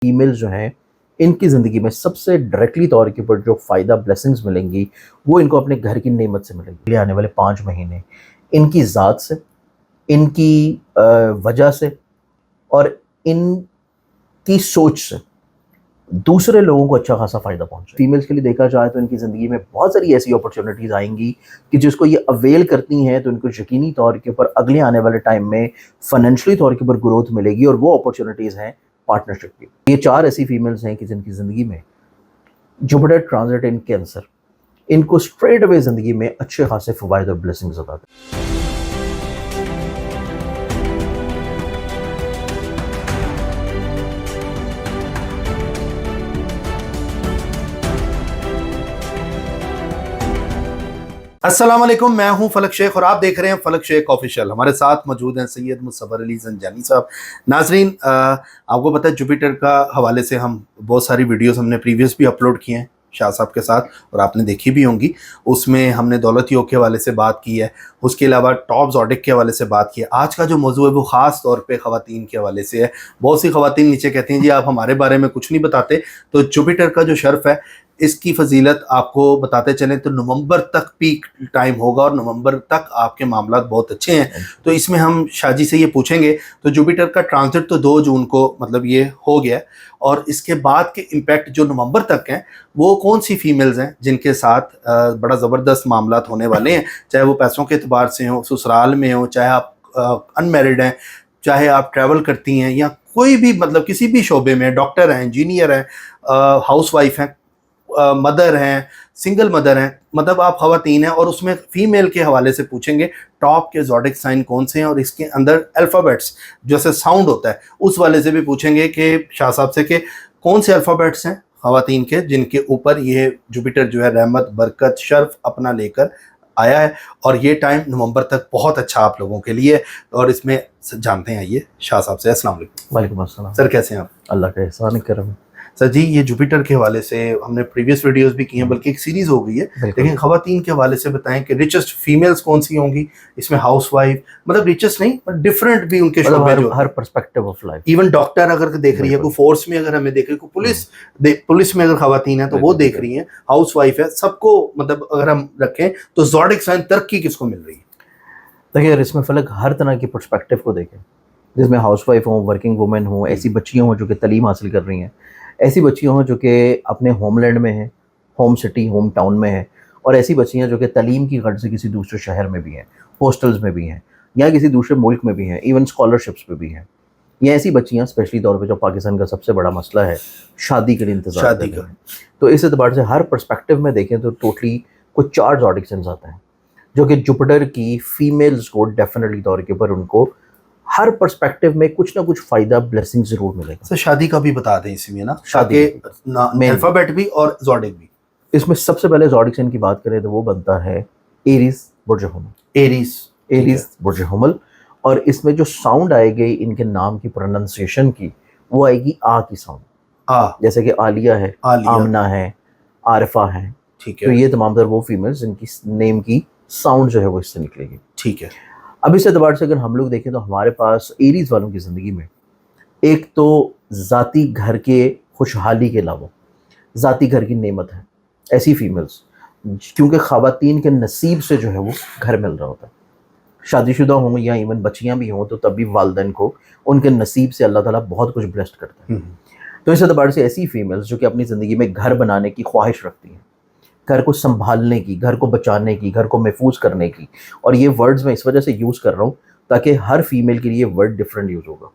Female जो हैं इनकी ज़िंदगी में सबसे डायरेक्टली तौर के ऊपर जो फ़ायदा ब्लेसिंग्स मिलेंगी वो इनको अपने घर की नेमत से मिलेगी। आने वाले 5 महीने इनकी ज़ात से, इनकी वजह से और इनकी सोच से दूसरे लोगों को अच्छा खासा फ़ायदा पहुँचे। फीमेल्स के लिए देखा जाए तो इनकी ज़िंदगी में बहुत सारी ऐसी अपॉर्चुनिटीज़ आएँगी कि जिसको ये अवेल करती हैं तो इनको यकीनी तौर के ऊपर अगले आने वाले टाइम में फ़ाइनेंशियली तौर के ऊपर ग्रोथ मिलेगी और वो अपॉर्चुनिटीज़ हैं पार्टनरशिप की। ये 4 ऐसी फीमेल्स हैं कि जिनकी ज़िंदगी में जुपिटर ट्रांजिट इन कैंसर इनको स्ट्रेट अवे ज़िंदगी में अच्छे खासे फ़वाइद और ब्लेसिंग्स अता करें। अस्सलाम वालेकुम, मैं हूं फलक शेख और आप देख रहे हैं फलक शेख ऑफिशियल। हमारे साथ मौजूद हैं सैयद मुसव्वर अली ज़ंजानी साहब। नाजरीन, आपको पता है जुपिटर का हवाले से हम बहुत सारी वीडियोस हमने प्रीवियस भी अपलोड किए हैं शाह साहब के साथ और आपने देखी भी होंगी। उसमें हमने दौलत योग के हवाले से बात की है, उसके अलावा टॉप ज़ोडिक के हवाले से बात की है। आज का जो मौजू है वो ख़ास तौर पे ख़वातीन के हवाले से है। बहुत सी ख़वातीन नीचे कहती हैं जी आप हमारे बारे में कुछ नहीं बताते, तो जुपिटर का जो शर्फ है इसकी फजीलत आपको बताते चलें तो नवंबर तक पीक टाइम होगा और नवंबर तक आपके मामलात बहुत अच्छे हैं। तो इसमें हम शाजी से ये पूछेंगे, तो जुपिटर का ट्रांजिट तो 2 जून को मतलब ये हो गया और इसके बाद के इम्पैक्ट जो नवंबर तक हैं वो कौन सी फीमेल्स हैं जिनके साथ बड़ा ज़बरदस्त मामलात होने वाले हैं, चाहे वो पैसों के एतबार से हो, ससुराल में हो, चाहे आप अनमेरिड हैं, चाहे आप ट्रैवल करती हैं या कोई भी मतलब किसी भी शोबे में, डॉक्टर हैं, इंजीनियर हैं, हाउस वाइफ हैं, मदर हैं, सिंगल मदर हैं, मतलब आप ख़वातीन हैं। और उसमें फ़ीमेल के हवाले से पूछेंगे टॉप के ज़ोडिक साइन कौन से हैं और इसके अंदर अल्फ़ाबेट्स जैसे साउंड होता है उस वाले से भी पूछेंगे कि शाह साहब से कि कौन से अल्फ़ाबेट्स हैं ख़वातीन के जिनके ऊपर ये जुपिटर जो है रहमत, बरकत, शर्फ अपना लेकर आया है। और ये टाइम नवंबर तक बहुत अच्छा आप लोगों के लिए है और इसमें जानते हैं ये शाह साहब से। अस्सलाम वालेकुम। वालेकुम अस्सलाम। सर कैसे हैं आप? अल्लाह का एहसान करम। सर जी, ये जुपिटर के हवाले से हमने प्रीवियस वीडियोस भी की हैं, बल्कि एक सीरीज़ हो गई है, लेकिन ख़वातीन के हवाले से बताएं कि रिचेस्ट फीमेल्स कौन सी होंगी इसमें? हाउस वाइफ मतलब रिचेस्ट नहीं पर डिफरेंट भी उनके मतलब शोबे जो हर perspective of life. Even doctor अगर देख रही है, कोई फोर्स में अगर हमें देख रही है, कोई पुलिस में अगर ख़वातीन है तो वो देख रही हैं, हाउस वाइफ है, सबको मतलब अगर हम रखें तो ज़ोडिक साइन तरक्की किसको मिल रही है? देखिए यार, इसमें फलक हर तरह की पर्सपेक्टिव को देखें, जिसमें हाउस वाइफ हों, वर्किंग वुमेन हों, ऐसी बच्चियाँ हों जो कि तालीम हासिल कर रही हैं, ऐसी बच्चियाँ हों जो कि अपने होमलैंड में हैं, होम सिटी, होम टाउन में हैं, और ऐसी बच्चियाँ जो कि तालीम की गर्ज से किसी दूसरे शहर में भी हैं, हॉस्टल्स में भी हैं या किसी दूसरे मुल्क में भी हैं, इवन स्कॉलरशिप्स पे भी हैं। ये ऐसी बच्चियाँ स्पेशली तौर पे जो पाकिस्तान का सबसे बड़ा मसला है शादी के लिए इंतज़ार शादी कर रही हैं। तो इस एतबार से हर पर्सपेक्टिव में देखें तो टोटली कुछ 4 ज़ोडिक साइन्स आते हैं जो कि जुपिटर की फीमेल्स को डेफिनेटली तौर के ऊपर उनको हर पर्सपेक्टिव में कुछ ना कुछ फ़ायदा ब्लेसिंग ज़रूर मिलेगा। सर शादी का भी बता दें इसमें ना, शादी अल्फ़ाबेट भी और ज़ोडिक भी। इसमें सबसे पहले ज़ोडिक साइन की बात करें तो वो बनता है एरीज बुर्ज हुमल। एरीज बुर्ज हुमल, और इसमें जो साउंड आएगी इनके नाम की प्रोनाउंसिएशन की वो आएगी आ की साउंड। जैसे कि आलिया है, आमना है, आरिफा है, ठीक है। तो ये तमाम तर वो फीमेल्स जिनकी नेम की साउंड जो है वो इससे निकलेगी, ठीक है। अब इस एतबार से अगर हम लोग देखें तो हमारे पास एरीज वालों की ज़िंदगी में एक तो ज़ाती घर के खुशहाली के अलावा ज़ाती घर की नेमत है। ऐसी फीमेल्स क्योंकि ख़वातीन के नसीब से जो है वो घर मिल रहा होता है, शादीशुदा हों या इवन बच्चियाँ भी हों तो तब भी वालिदैन को उनके नसीब से अल्लाह ताला बहुत कुछ ब्लेस्ड करता है। तो इस एतबार से ऐसी फीमेल्स जो कि अपनी ज़िंदगी में घर बनाने की ख्वाहिश रखती हैं, घर को संभालने की, घर को बचाने की, घर को महफूज करने की, और ये वर्ड्स मैं इस वजह से यूज़ कर रहा हूँ ताकि हर फीमेल के लिए वर्ड डिफरेंट यूज़ होगा।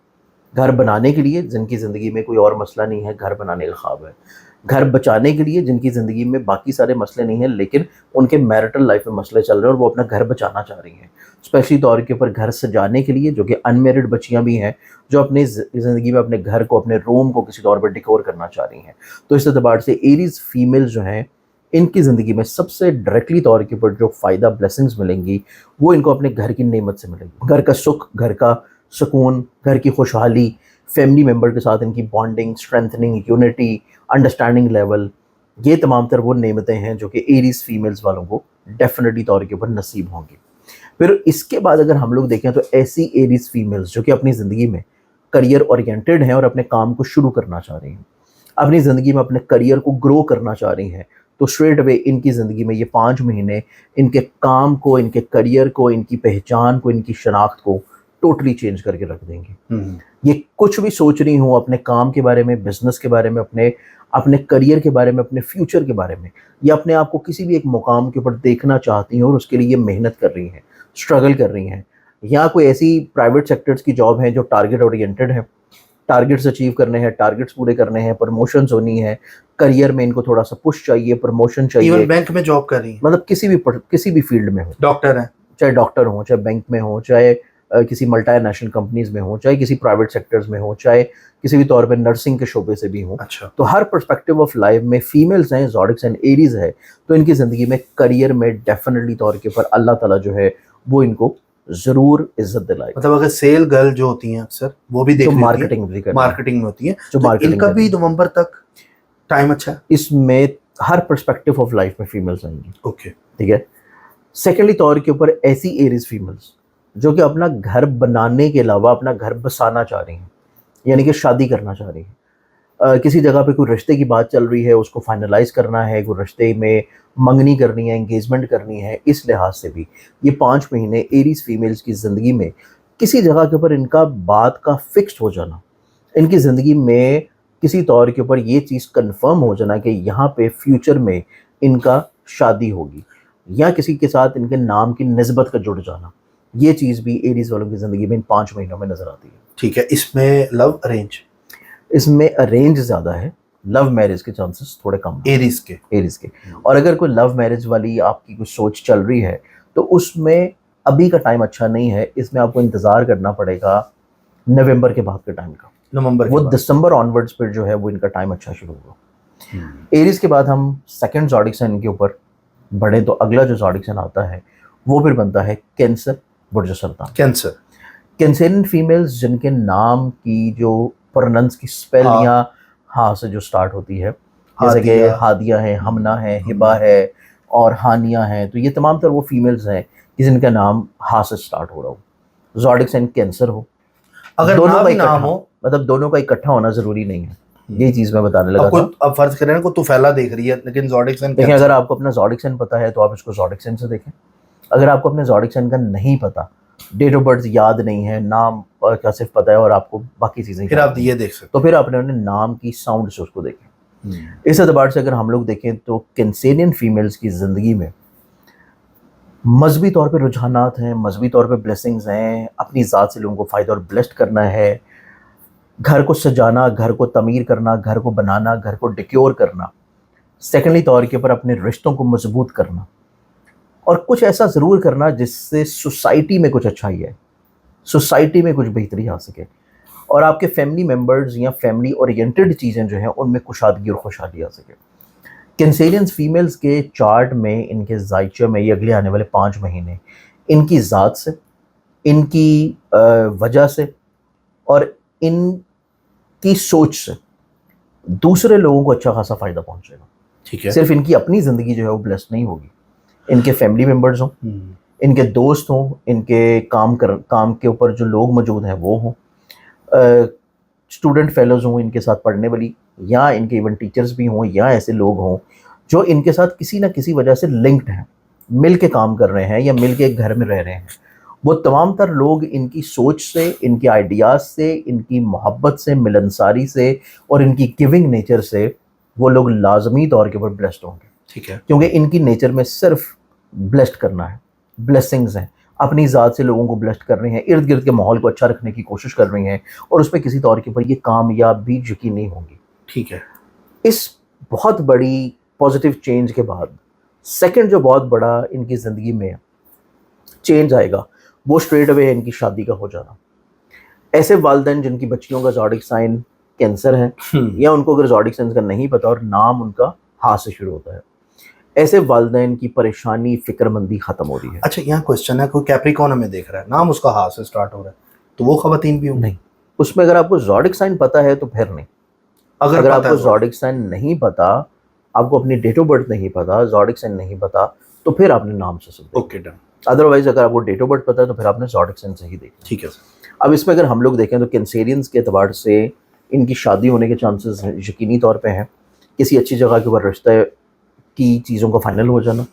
घर बनाने के लिए जिनकी ज़िंदगी में कोई और मसला नहीं है, घर बनाने का ख्वाब है। घर बचाने के लिए जिनकी ज़िंदगी में बाकी सारे मसले नहीं हैं लेकिन उनके मैरिटल लाइफ में मसले चल रहे हैं और वो अपना घर बचाना चाह रही हैं। स्पेशली तौर के ऊपर घर सजाने के लिए जो कि अनमेरिड बच्चियाँ भी हैं जो अपनी ज़िंदगी में अपने घर को, अपने रूम को किसी तौर पर डिकोर करना चाह रही हैं। तो इस एतबार से एरीज फीमेल जो हैं इनकी ज़िंदगी में सबसे डायरेक्टली तौर के ऊपर जो फ़ायदा ब्लेसिंग्स मिलेंगी वो इनको अपने घर की नेमत से मिलेगी। घर का सुख, घर का सुकून, घर की खुशहाली, फैमिली मेम्बर के साथ इनकी bonding, strengthening, unity, understanding level, ये तमाम तर वो नेमतें हैं जो कि एरीज फीमेल्स वालों को डेफिनेटली तौर के ऊपर नसीब होंगी। फिर इसके बाद अगर हम लोग देखें तो ऐसी एरीज फीमेल्स जो कि अपनी ज़िंदगी में करियर ओरिएंटेड हैं और अपने काम को शुरू करना चाह रही हैं, अपनी ज़िंदगी में अपने करियर को ग्रो करना चाह रही हैं, तो स्ट्रेट अवे इनकी ज़िंदगी में ये 5 महीने इनके काम को, इनके करियर को, इनकी पहचान को, इनकी शनाख्त को टोटली चेंज करके रख देंगे। ये कुछ भी सोच रही हूँ अपने काम के बारे में, बिजनेस के बारे में, अपने अपने करियर के बारे में, अपने फ्यूचर के बारे में, या अपने आप को किसी भी एक मुकाम के ऊपर देखना चाहती हैं और उसके लिए ये मेहनत कर रही हैं, स्ट्रगल कर रही हैं, या कोई ऐसी प्राइवेट सेक्टर्स की जॉब है जो टारगेट ओरिएंटेड है, टारगेट्स अचीव करने हैं, टारगेट्स पूरे करने हैं, प्रमोशंस होनी है, करियर में इनको थोड़ा सा पुश चाहिए, प्रमोशन चाहिए, इवन बैंक में जॉब कर रही है, मतलब किसी भी फील्ड में हो, डॉक्टर है, चाहे डॉक्टर हो, चाहे बैंक में हो, चाहे किसी मल्टीनेशनल कंपनीज में हो, चाहे किसी प्राइवेट सेक्टर्स में हो, चाहे किसी भी तौर पे नर्सिंग के शोबे से भी हो। अच्छा, तो हर पर्सपेक्टिव ऑफ लाइफ में फीमेल्स हैं, ज़ोडिक्स एंड एरीज है, तो इनकी ज़िंदगी में करियर में डेफिनेटली तौर के ऊपर अल्लाह ताला जो है वो इनको ज़रूर इज्जत दिलाएगा। मतलब अगर सेल गर्ल जो होती हैं अक्सर वो भी देख जो मार्केटिंग भी करती हैं, मार्केटिंग में होती हैं, जो तो मार्केटिंग इनका भी नवंबर तक टाइम अच्छा है। इसमें हर पर्सपेक्टिव ऑफ लाइफ में फीमेल्स आएंगी। ओके, ठीक है। सेकेंडली तौर के ऊपर ऐसी एरीज फीमेल्स जो कि अपना घर बनाने के अलावा अपना घर बसाना चाह रही हैं, यानी कि शादी करना चाह रही हैं, किसी जगह पे कोई रिश्ते की बात चल रही है, उसको फाइनलाइज करना है, कोई रिश्ते में मंगनी करनी है, एंगेजमेंट करनी है, इस लिहाज से भी ये 5 महीने एरीज फीमेल्स की ज़िंदगी में किसी जगह के ऊपर इनका बात का फिक्स्ड हो जाना, इनकी ज़िंदगी में किसी तौर के ऊपर ये चीज़ कंफर्म हो जाना कि यहाँ पे फ्यूचर में इनका शादी होगी, या किसी के साथ इनके नाम की निस्बत का जुड़ जाना, ये चीज़ भी एरीज वालों की ज़िंदगी में इन 5 महीनों में नज़र आती है। ठीक है। इसमें लव अरेंज, इसमें अरेंज ज़्यादा है, लव मैरिज के चांसेस थोड़े कम हैं एरीज के। एरीज के। और अगर कोई लव मैरिज वाली आपकी कोई सोच चल रही है तो उसमें अभी का टाइम अच्छा नहीं है, इसमें आपको इंतज़ार करना पड़ेगा नवंबर के बाद के टाइम का। नवंबर वो दिसंबर ऑनवर्ड्स पर जो है वो इनका टाइम अच्छा शुरू होगा। एरीज के बाद हम सेकंड ज़ोडिक साइन के ऊपर बढ़े तो अगला जो ज़ोडिक साइन आता है वो फिर बनता है कैंसर बुर्ज सरतान। कैंसर, कैंसरियन फीमेल्स जिनके नाम की जो प्रोनाउंस की स्पेलियाँ हाँ से जो स्टार्ट होती है, जैसे कि हादिया है, हमना है, हिबा है और हानिया है, तो ये तमाम तर वो फीमेल्स हैं कि जिनका नाम हा से स्टार्ट हो रहा हो, ज़ोडिक साइन कैंसर हो, अगर दोनों का नाम हो, मतलब दोनों का इकट्ठा होना ज़रूरी नहीं है, यही चीज़ मैं बताने लगा था। अब फर्ज करें ना को तुफैला देख रही है लेकिन ज़ोडिक साइन, देखिए अगर आपको अपना ज़ोडिक साइन पता है तो आप इसको ज़ोडिक साइन से देखें, अगर आपको अपने ज़ोडिक साइन का नहीं पता, डेट ऑफ बर्थ याद नहीं है, नाम का सिर्फ पता है और आपको बाकी चीज़ें, फिर आप ये देख सकते तो फिर आपने उन्हें नाम की साउंड से उसको देखें। इस एतबार से अगर हम लोग देखें तो कैंसेरियन फीमेल्स की ज़िंदगी में मजहबी तौर पे रुझानात हैं, मजहबी तौर पे ब्लेसिंग्स हैं, अपनी ज़ात से लोगों को फ़ायदा और ब्लेस्ड करना है, घर को सजाना, घर को तमीर करना, घर को बनाना, घर को डिक्योर करना, सेकेंडली तौर के ऊपर अपने रिश्तों को मजबूत करना और कुछ ऐसा ज़रूर करना जिससे सोसाइटी में कुछ अच्छाई है, सोसाइटी में कुछ बेहतरी आ सके और आपके फैमिली मेम्बर्स या फैमिली ओरिएंटेड चीज़ें जो हैं उनमें कुशादगी और खुशहाली आ सके। कैंसेरियंस फीमेल्स के चार्ट में इनके जायचे में ये अगले आने वाले 5 महीने इनकी ज़ात से, इनकी वजह से और इनकी सोच से दूसरे लोगों को अच्छा खासा फ़ायदा पहुंचेगा। ठीक है। सिर्फ इनकी अपनी ज़िंदगी जो है वो ब्लेस्ड नहीं होगी, इनके फैमिली मेम्बर्स हों, इनके दोस्त हों, इनके काम के ऊपर जो लोग मौजूद हैं वो हों, स्टूडेंट फेलोज हों इनके साथ पढ़ने वाली, या इनके इवन टीचर्स भी हों, या ऐसे लोग हों जो इनके साथ किसी ना किसी वजह से लिंक्ड हैं, मिल के काम कर रहे हैं या मिल के एक घर में रह रहे हैं, वो तमाम तर लोग इनकी सोच से, इनके आइडियाज़ से, इनकी मोहब्बत से, मिलनसारी से और इनकी गिविंग नेचर से वो लोग लाजमी तौर के ऊपर ब्लेस्ड होंगे। ठीक है। क्योंकि इनकी नेचर में सिर्फ ब्लेस्ड करना है, ब्लेसिंग्स हैं, अपनी ज़ात से लोगों को ब्लेस्ड कर रहे हैं, इर्द गिर्द के माहौल को अच्छा रखने की कोशिश कर रही हैं और उस पर किसी तौर के ऊपर ये कामयाब भी यकीन नहीं होंगी। ठीक है। इस बहुत बड़ी पॉजिटिव चेंज के बाद सेकंड जो बहुत बड़ा इनकी ज़िंदगी में चेंज आएगा वो स्ट्रेट अवे है इनकी शादी का हो जाना। ऐसे वालिदैन जिनकी बच्चियों का ज़ोडिक साइन कैंसर है या उनको अगर ज़ोडिक साइन का नहीं पता और नाम उनका हाथ से शुरू होता है, ऐसे वालिदैन की परेशानी, फिक्रमंदी ख़त्म हो रही है। अच्छा, यहाँ क्वेश्चन है, कोई कैप्रिकॉर्न हमें देख रहा है, नाम उसका हाथ से स्टार्ट हो रहा है, तो वो ख़वातीन भी होंगी? नहीं, उसमें अगर आपको ज़ोडिक साइन पता है तो फिर नहीं। अगर आपको ज़ोडिक साइन नहीं पता, आपको अपनी डेट ऑफ बर्थ नहीं पता, ज़ोडिक साइन नहीं पता, तो फिर आपने नाम से सुन। Okay, done. अदरवाइज अगर आपको डेट ऑफ बर्थ पता है तो फिर आपने ज़ोडिक साइन से ही देखा। ठीक है सर। अब इसमें अगर हम लोग देखें तो कैंसेरियंस के अतबार से इनकी शादी होने के चांसेस यकीनी तौर पे हैं। किसी अच्छी जगह के ऊपर रिश्ते की चीज़ों का फाइनल हो जाना,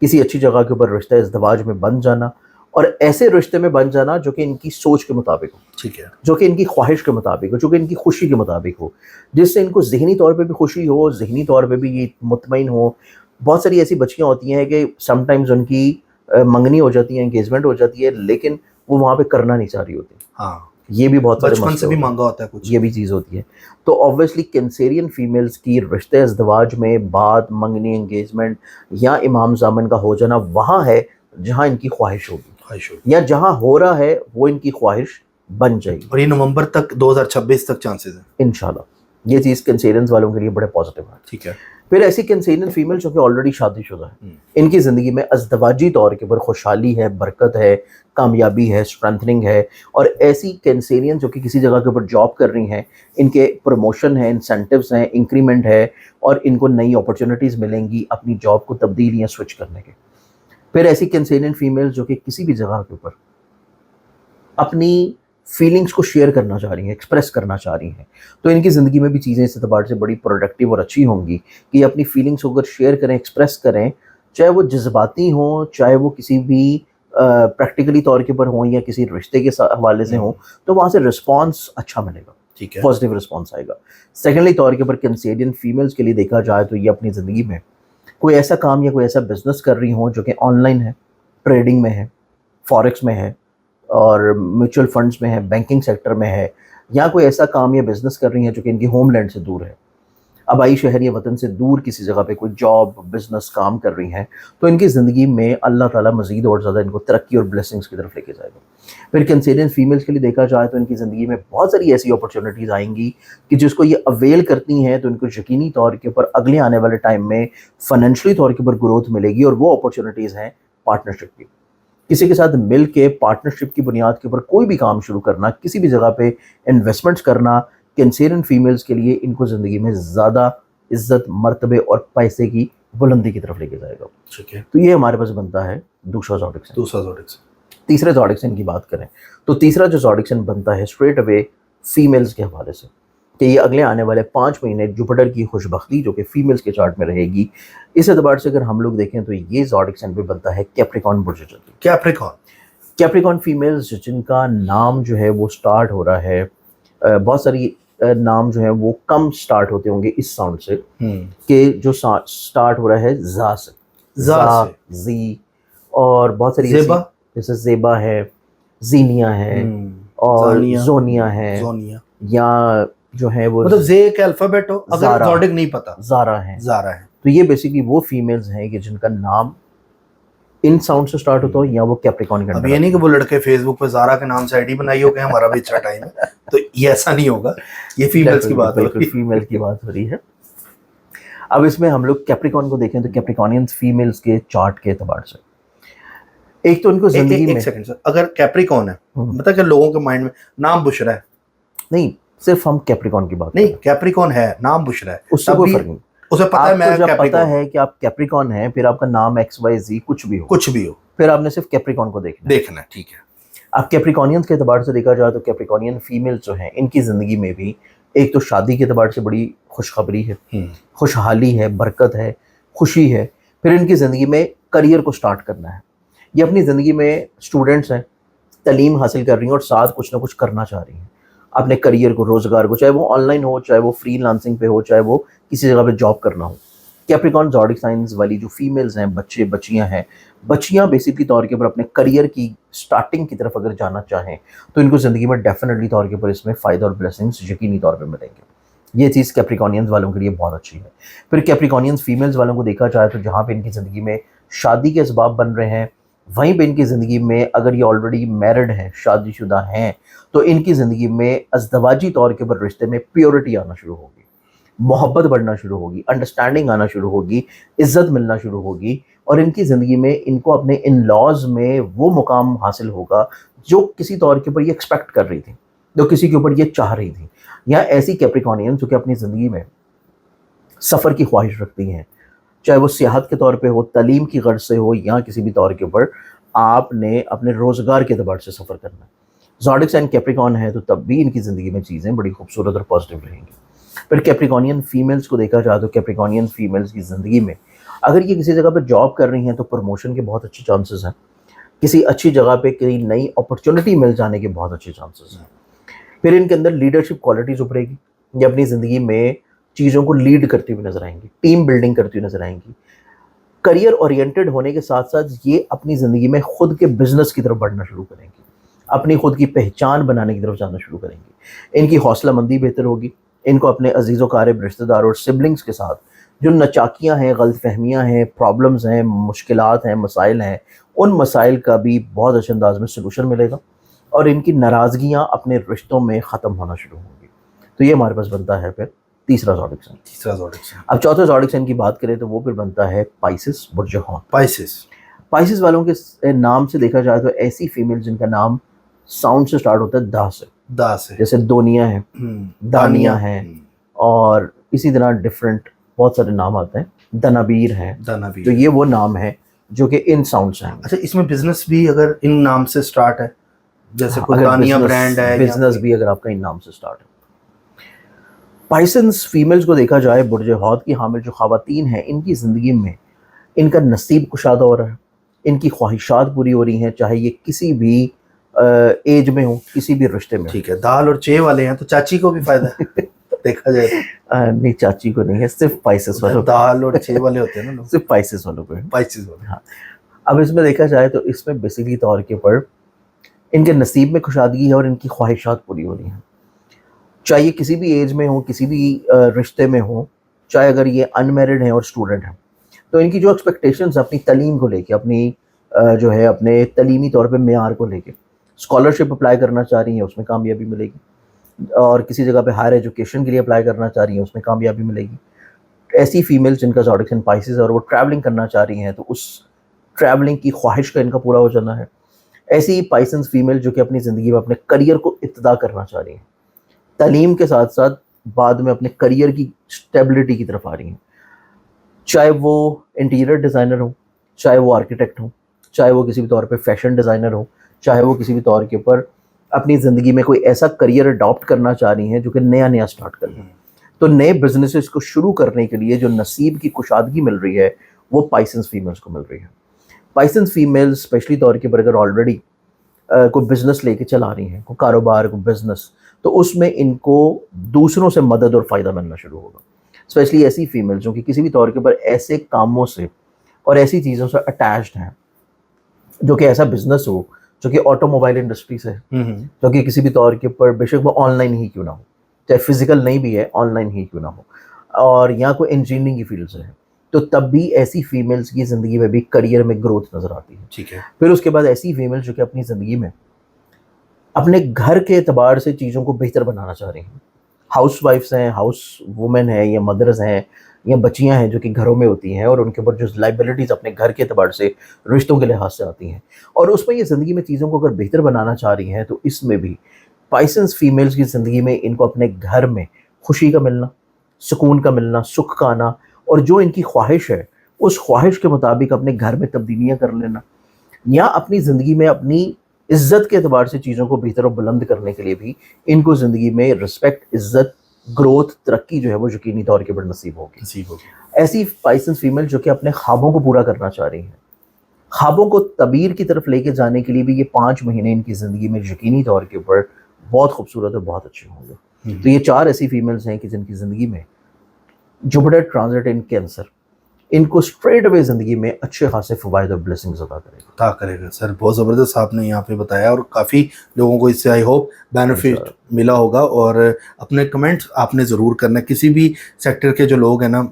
किसी अच्छी जगह के ऊपर रिश्ता इज़्दवाज में बन जाना, और ऐसे रिश्ते में बन जाना जो कि इनकी सोच के मुताबिक हो, ठीक है, जो कि इनकी ख्वाहिश के मुताबिक हो, जो कि इनकी खुशी के मुताबिक हो, जिससे इनको ज़हनी तौर पे भी खुशी हो, ज़हनी तौर पे भी ये मुतमईन हो। बहुत सारी ऐसी बच्चियाँ होती हैं कि समटाइम्स उनकी मंगनी हो जाती है, एंगेजमेंट हो जाती है, लेकिन वो वहाँ पे करना नहीं चाह रही होती। हाँ, ये भी बहुत सारे बचपन मसले से भी होते हैं। मांगा होता है कुछ। ये भी चीज़ होती है। तो ऑब्वियसली कैंसेरियन फीमेल्स की रिश्ते इज़्दवाज में बात, मंगनी, एंगेजमेंट या इमाम ज़ामन का हो जाना वहाँ है जहाँ इनकी ख्वाहिश होगी, ख्वाहिश होगी। या जहाँ हो रहा है वो इनकी ख्वाहिश बन जाएगी और ये नवंबर तक 2026 तक चांसेस हैं। इंशाल्लाह। ये चीज़ कैंसेरियंस वालों के लिए बड़े पॉजिटिव है। ठीक है। फिर ऐसी कैंसेरियन फीमेल जो कि ऑलरेडी शादीशुदा है, इनकी ज़िंदगी में अज़दवाजी तौर के ऊपर खुशहाली है, बरकत है, कामयाबी है, स्ट्रेंथनिंग है। और ऐसी कैंसेरियन जो कि किसी जगह के ऊपर जॉब कर रही हैं, इनके प्रमोशन है, इंसेंटिव्स हैं, इंक्रीमेंट है, और इनको नई अपॉर्चुनिटीज़ मिलेंगी अपनी जॉब को तब्दील या स्विच करने के। फिर ऐसी कैंसेरियन फीमेल जो कि किसी भी जगह के ऊपर अपनी फीलिंग्स को शेयर करना चाह रही हैं, एक्सप्रेस करना चाह रही हैं, तो इनकी ज़िंदगी में भी चीज़ें इस एतबार से बड़ी प्रोडक्टिव और अच्छी होंगी कि अपनी फीलिंग्स को अगर शेयर करें, एक्सप्रेस करें, चाहे वो जज्बाती हों, चाहे वो किसी भी प्रैक्टिकली तौर के ऊपर हों या किसी रिश्ते के हवाले से हों, तो वहाँ से रिस्पॉन्स अच्छा मिलेगा, ठीक है। पॉजिटिव रिस्पॉन्स आएगा। सेकेंडली तौर के ऊपर कैंसेरियन फीमेल्स के लिए देखा जाए तो ये अपनी ज़िंदगी में कोई ऐसा काम या कोई ऐसा बिजनेस कर रही हों जो कि ऑनलाइन है, ट्रेडिंग में है, फॉरेक्स में है, और म्यूचुअल फंड्स में है, बैंकिंग सेक्टर में है, या कोई ऐसा काम या बिज़नेस कर रही हैं जो कि इनकी होमलैंड से दूर है। आबाई शहर या वतन से दूर किसी जगह पे कोई जॉब, बिज़नेस, काम कर रही हैं, तो इनकी ज़िंदगी में अल्लाह ताला मज़ीद और ज़्यादा इनको तरक्की और ब्लेसिंग्स की तरफ लेके जाएगा। फिर कैंसेरियन फीमेल्स के लिए देखा जाए तो इनकी ज़िंदगी में बहुत सारी ऐसी अपॉर्चुनिटीज़ आएँगी कि जिसको ये अवेल करती हैं तो इनको यकीनी तौर के ऊपर अगले आने वाले टाइम में फ़ाइनेंशियली तौर के ऊपर ग्रोथ मिलेगी। और वो अपॉर्चुनिटीज़ हैं पार्टनरशिप की। किसी के साथ मिल के पार्टनरशिप की बुनियाद के ऊपर कोई भी काम शुरू करना, किसी भी जगह पे इन्वेस्टमेंट्स करना, कैंसेरियन फीमेल्स के लिए इनको ज़िंदगी में ज़्यादा इज़्ज़त, मर्तबे और पैसे की बुलंदी की तरफ लेके जाएगा। ठीक है। तो ये हमारे पास बनता है दूसरा ज़ोडिक साइन। दूसरा ज़ोडिक साइन। तीसरे ज़ोडिक साइन की बात करें तो तीसरा जो ज़ोडिक साइन बनता है स्ट्रेट अवे फीमेल्स के हवाले से, कि ये अगले आने वाले 5 महीने जुपिटर की खुशबख्ती जो कि फीमेल्स के चार्ट में रहेगी, इस एतबार से अगर हम लोग देखें तो ये ज़ोडिक साइन पे बनता है कैप्रिकॉर्न बुर्ज। कैप्रिकॉर्न फीमेल्स जिनका नाम जो है वो स्टार्ट हो रहा है, बहुत सारी नाम जो है वो कम स्टार्ट होते होंगे इस साउंड से, कि जो स्टार्ट हो रहा है जा से, जी, और बहुत सारी ज़ेबा, जैसे ज़ेबा है, जीनिया है, और जोनिया है, या जो है वो मतलब जे के अल्फाबेट हो, अगर ज़ोडिक नहीं पता, ज़ारा है। ज़ारा है। तो ये बेसिकली वो फीमेल्स हैं कि जिनका नाम इन साउंड से स्टार्ट होता हो या वो कैप्रिकॉर्न के अंदर। अब ये नहीं कि वो लड़के फेसबुक पे ज़ारा के नाम से आईडी बनाई हो कि हमारा भी अच्छा टाइम है, तो ये ऐसा नहीं होगा। ये फीमेल्स की बात हो रही है, फीमेल की बात हो रही है। अब इसमें हम लोग कैप्रिकॉर्न को देखें तो कैप्रिकॉर्नियंस फीमेल्स के चार्ट के एतबार से एक तो उनको जिंदगी में, एक सेकंड सर, अगर कैप्रिकॉर्न है, मतलब कि लोगों के माइंड में नाम बुशरा है, नहीं सिर्फ हम कैप्रिकॉर्न की बात नहीं, कैप्रिकॉर्न है, नाम बुशरा है, उससे कोई फर्क नहीं। उसे पता है मैं जब पता है कि आप कैप्रिकॉर्न हैं, फिर आपका नाम XYZ कुछ भी हो, फिर आपने सिर्फ कैप्रिकॉर्न को देखना है। ठीक है। अब कैप्रिकॉर्नियंस के एतबार से देखा जाए तो कैप्रिकॉर्नियन फीमेल्स जो हैं इनकी ज़िंदगी में भी एक तो शादी के एतबार से बड़ी खुशखबरी है, खुशहाली है, बरकत है, खुशी है। फिर इनकी ज़िंदगी में करियर को स्टार्ट करना है। ये अपनी ज़िंदगी में स्टूडेंट्स हैं, तालीम हासिल कर रही हैं और साथ कुछ ना कुछ करना चाह रही हैं अपने करियर को, रोज़गार को, चाहे वो ऑनलाइन हो, चाहे वो फ्रीलांसिंग पे हो, चाहे वो किसी जगह पे जॉब करना हो। कैप्रिकॉर्न ज़ोडिक साइंस वाली जो फीमेल्स हैं, बच्चे बच्चियां हैं, बच्चियां बेसिकली तौर के ऊपर अपने करियर की स्टार्टिंग की तरफ अगर जाना चाहें तो इनको ज़िंदगी में डेफिनेटली तौर के ऊपर इसमें फ़ायदा और ब्लेसिंग्स यकीनी तौर पर मिलेंगे। ये चीज़ कैप्रिकॉर्नियंस वालों के लिए बहुत अच्छी है। फिर कैप्रिकॉर्नियंस फीमेल्स वालों को देखा जाए तो जहाँ पे इनकी ज़िंदगी में शादी के असबाब बन रहे हैं, वहीं पे इनकी ज़िंदगी में अगर ये ऑलरेडी मैरिड हैं, शादीशुदा हैं, तो इनकी ज़िंदगी में अज़दवाजी तौर के ऊपर रिश्ते में प्योरिटी आना शुरू होगी, मोहब्बत बढ़ना शुरू होगी, अंडरस्टैंडिंग आना शुरू होगी, इज़्ज़त मिलना शुरू होगी, और इनकी ज़िंदगी में इनको अपने इन लॉज में वो मुकाम हासिल होगा जो किसी तौर के ऊपर ये एक्सपेक्ट कर रही थी, जो किसी के ऊपर ये चाह रही थी। या ऐसी कैप्रिकॉर्नियन जो कि अपनी ज़िंदगी में सफ़र की ख्वाहिश रखती हैं, चाहे वो सियाहत के तौर पे हो, तालीम की गर्ज से हो, या किसी भी तौर के ऊपर आपने अपने रोज़गार के एतबार से सफ़र करना है। ज़ोडिक साइन कैप्रिकॉन है तो तब भी इनकी ज़िंदगी में चीज़ें बड़ी खूबसूरत और पॉजिटिव रहेंगी। फिर कैप्रिकॉनियन फीमेल्स को देखा जाए तो कैप्रिकॉनियन फीमेल्स की ज़िंदगी में अगर ये किसी जगह पर जॉब कर रही हैं तो प्रमोशन के बहुत अच्छे चांसेस हैं। किसी अच्छी जगह पे कहीं नई अपॉर्चुनिटी मिल जाने के बहुत अच्छे चांसेस हैं। फिर इनके अंदर लीडरशिप क्वालिटीज़ उभरेगी। ये अपनी ज़िंदगी में चीज़ों को लीड करती हुई नज़र आएंगी, टीम बिल्डिंग करती हुई नज़र आएंगी। करियर ओरिएंटेड होने के साथ साथ ये अपनी ज़िंदगी में खुद के बिजनेस की तरफ बढ़ना शुरू करेंगी, अपनी खुद की पहचान बनाने की तरफ जाना शुरू करेंगी। इनकी हौसलामंदी बेहतर होगी। इनको अपने अजीज़ व क़ारिब रिश्तेदारों और सिबलिंग्स के साथ जो नचाकियाँ हैं, गलतफहमियाँ हैं, प्रॉब्लम्स हैं, मुश्किलात हैं, मसाइल हैं, उन मसाइल का भी बहुत अच्छे अंदाज में सलूशन मिलेगा और इनकी नाराज़गियाँ अपने रिश्तों में ख़त्म होना शुरू होंगी। तो ये हमारे पास बनता है फिर तीसरा ज़ोडिक साइन। तीसरा ज़ोडिक साइन। अब चौथे ज़ोडिक साइन की बात करें तो वो फिर बनता है पाइसेस बुर्ज हौन। पाइसेस वालों के नाम से देखा जाए तो ऐसी फीमेल जिनका नाम साउंड से स्टार्ट होता है दा से, जैसे दोनिया है, दानिया है, और इसी तरह डिफरेंट बहुत सारे नाम आते हैं, दनाबीर है। तो ये वो नाम है जो कि इन साउंड से हैं। अच्छा, इसमें बिजनेस भी अगर इन नाम से स्टार्ट है, जैसे कोई दानिया ब्रांड है, बिजनेस भी अगर आपका इन नाम से स्टार्ट है। पाइसेंस फीमेल्स को देखा जाए, बुर्ज हौद की हामिल जो ख़वातीन हैं, इनकी ज़िंदगी में इनका नसीब कुशादा हो रहा है, इनकी ख्वाहिशात पूरी हो रही हैं, चाहे ये किसी भी एज में हो, किसी भी रिश्ते में। ठीक है, दाल और चे वाले हैं तो चाची को भी फायदा है देखा जाए तो। नहीं, चाची को नहीं है, सिर्फ पाइसेस वालों, दाल और चे वाले होते हैं ना लोग, सिर्फ पाइसेस वालों को है। पाइसेस वाले, हाँ। अब इसमें देखा जाए तो इसमें बेसिकली तौर के पर इनके नसीब में खुशादगी है और इनकी ख्वाहिशात पूरी हो रही हैं, चाहे ये किसी भी एज में हो, किसी भी रिश्ते में हो, चाहे अगर ये अनमैरिड हैं और स्टूडेंट हैं, तो इनकी जो एक्सपेक्टेशंस अपनी तलीम को लेके, अपनी जो है अपने तलीमी तौर पे मेयार को लेके, स्कॉलरशिप अप्लाई करना चाह रही हैं, उसमें कामयाबी मिलेगी, और किसी जगह पे हायर एजुकेशन के लिए अप्लाई करना चाह रही हैं, उसमें कामयाबी मिलेगी। ऐसी फीमेल्स जिनका ज़ोडिक साइन पाइसेस है और वो ट्रैवलिंग करना चाह रही हैं, तो उस ट्रैवलिंग की ख्वाहिश का इनका पूरा हो जाना है। ऐसी पाइसेंस फीमेल जो कि अपनी ज़िंदगी में अपने करियर को इब्तिदा करना चाह रही हैं, तालीम के साथ साथ बाद में अपने करियर की स्टेबिलिटी की तरफ आ रही हैं, चाहे वो इंटीरियर डिज़ाइनर हो, चाहे वो आर्किटेक्ट हो, चाहे वो किसी भी तौर पे फैशन डिज़ाइनर हो, चाहे वो किसी भी तौर के ऊपर अपनी ज़िंदगी में कोई ऐसा करियर अडॉप्ट करना चाह रही हैं जो कि नया स्टार्ट कर लें। तो नए बिजनेसेस को शुरू करने के लिए जो नसीब की कुशादगी मिल रही है वो पाइसेंस फीमेल्स को मिल रही है। पाइसेंस फीमेल्स स्पेशली तौर के पर अगर ऑलरेडी कोई बिज़नेस लेके चला रही हैं, कोई कारोबार, कोई बिज़नेस, तो उसमें इनको दूसरों से मदद और फ़ायदा मिलना शुरू होगा। स्पेशली ऐसी फीमेल्स जो कि किसी भी तौर के ऊपर ऐसे कामों से और ऐसी चीज़ों से अटैच्ड हैं, जो कि ऐसा बिज़नेस हो जो कि ऑटोमोबाइल इंडस्ट्री से है, जो कि किसी भी तौर के ऊपर बेशक वो ऑनलाइन ही क्यों ना हो, चाहे फिजिकल नहीं भी है, ऑनलाइन ही क्यों ना हो, और यहाँ कोई इंजीनियरिंग की फील्ड से है, तो तब भी ऐसी फीमेल्स की ज़िंदगी में भी करियर में ग्रोथ नज़र आती है। ठीक है। फिर उसके बाद ऐसी फीमेल्स जो कि अपनी ज़िंदगी में अपने घर के एतबार से चीज़ों को बेहतर बनाना चाह रही हैं, हाउस वाइफ्स हैं, हाउस वुमेन हैं, या मदर्स हैं, या बच्चियां हैं जो कि घरों में होती हैं और उनके ऊपर जो लाइबिलिटीज़ अपने घर के एतबार से रिश्तों के लिहाज से आती हैं, और उसमें ये ज़िंदगी में चीज़ों को अगर बेहतर बनाना चाह रही हैं, तो इसमें भी पाइसेंस फीमेल्स की ज़िंदगी में इनको अपने घर में खुशी का मिलना, सुकून का मिलना, सुख का आना, और जो इनकी ख्वाहिश है उस ख्वाहिश के मुताबिक अपने घर में तब्दीलियाँ कर लेना, या अपनी ज़िंदगी में अपनी इज़्ज़त के एतबार से चीज़ों को बेहतर और बुलंद करने के लिए भी इनको ज़िंदगी में रिस्पेक्ट, इज़्ज़त, ग्रोथ, तरक्की जो है वो यकीनी तौर के ऊपर नसीब होगी। ऐसी पाइसेंस फीमेल जो कि अपने ख्वाबों को पूरा करना चाह रही हैं, ख्वाबों को तबीर की तरफ लेके जाने के लिए भी ये 5 महीने इनकी ज़िंदगी में यकीनी तौर के ऊपर बहुत खूबसूरत और बहुत अच्छे होंगे। तो ये 4 ऐसी फीमेल्स हैं कि जिनकी ज़िंदगी में जुपिटर ट्रांजिट इन कैंसर इनको स्ट्रेट अवे ज़िंदगी में अच्छे खासे फ़वाइद और ब्लेसिंग्स अता करेगा। सर बहुत ज़बरदस्त आपने यहाँ पे बताया और काफ़ी लोगों को इससे आई होप बेनिफिट मिला होगा। और अपने कमेंट्स आपने ज़रूर करना, किसी भी सेक्टर के जो लोग हैं ना,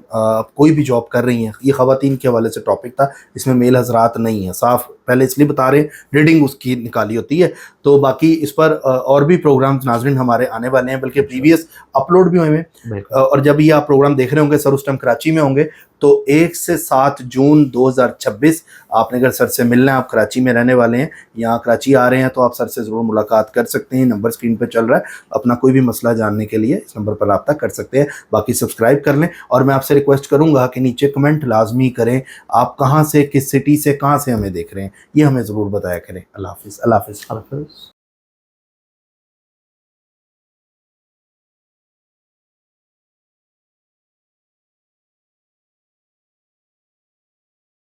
कोई भी जॉब कर रही हैं, ये ख़वातीन के हवाले से टॉपिक था, इसमें मेल हज़रात नहीं है, साफ पहले इसलिए बता रहे हैं, रीडिंग उसकी निकाली होती है। तो बाकी इस पर और भी प्रोग्राम्स नाज़रीन हमारे आने वाले हैं, बल्कि प्रीवियस अपलोड भी हुए हैं। और जब ये आप प्रोग्राम देख रहे होंगे, सर उस टाइम कराची में होंगे, तो 1 से 7 जून 2026 आपने अगर सर से मिलना है, आप कराची में रहने वाले हैं, यहाँ कराची आ रहे हैं, तो आप सर से ज़रूर मुलाकात कर सकते हैं। नंबर स्क्रीन पे चल रहा है, अपना कोई भी मसला जानने के लिए इस नंबर पर रब्ता कर सकते हैं। बाकी सब्सक्राइब कर लें, और मैं आपसे रिक्वेस्ट करूँगा कि नीचे कमेंट लाजमी करें, आप कहाँ से, किस सिटी से, कहाँ से हमें देख रहे हैं, ये हमें ज़रूर बताया करें। अल्लाह हाफ़िज़।